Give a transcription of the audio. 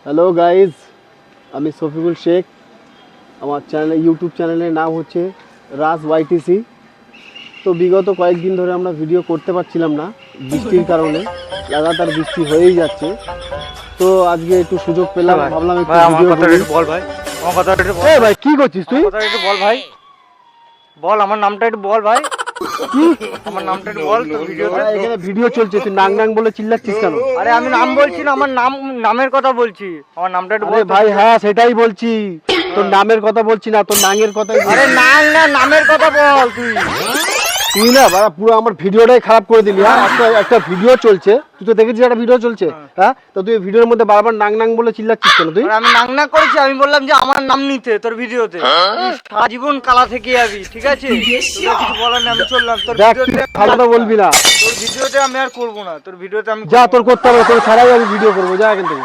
Hello guys, আমি শফিকুল শেখ। আমার চ্যানেলে ইউটিউব চ্যানেলের নাম হচ্ছে রাজ ওয়াইটিসি। তো বিগত কয়েকদিন ধরে আমরা ভিডিও করতে পারছিলাম না বৃষ্টির কারণে, লাগাতার বৃষ্টি হয়েই যাচ্ছে। তো আজকে একটু সুযোগ পেলাম, ভাবলাম একটু ভিডিও করি। বল ভাই, আমার কথা একটু বল। ভাই কি করছিস তুই? কথা একটু বল ভাই, বল আমার নামটা একটু বল ভাই। কি আমার নামটা একটু বল তোর ভিডিওতে। এখানে ভিডিও চলছে, তুই নাং নাং বলে চিল্লাচ্ছিস কেন? আরে আমি নাম বলছি না, আমার নামের কথা বলছি। আমার নামটা একটু বল ভাই হ্যাঁ সেটাই বলছি, তোর নামের কথা বলছি না, তোর নাঙের কথাই বলছি। আরে নাম না, নামের কথা বল তুই। তুই না বাবা পুরো আমার ভিডিওটাই খারাপ করে দিলি। হ্যাঁ একটা ভিডিও চলছে, তুই তো দেখেছিস একটা ভিডিও চলছে। হ্যাঁ তো তুই ভিডিওর মধ্যে বারবার নাং নাং বলে চিল্লাচ্ছিস কেন তুই? আরে আমি নাং না করেছি, আমি বললাম যে আমার নাম নিতে তোর ভিডিওতে। সারা জীবন কালা থেকে যাবি, ঠিক আছে? তোর কিছু বলার নেই, আমি চললাম। তোর দেখ তুই ভিডিওতে ভালো কথা বলবি না। তোর ভিডিওতে আমি আর করবো না, তোর ভিডিওতে আমি যা তোর করতে হবে, তোর ছাড়াই আমি ভিডিও করবো, যা এখান থেকে।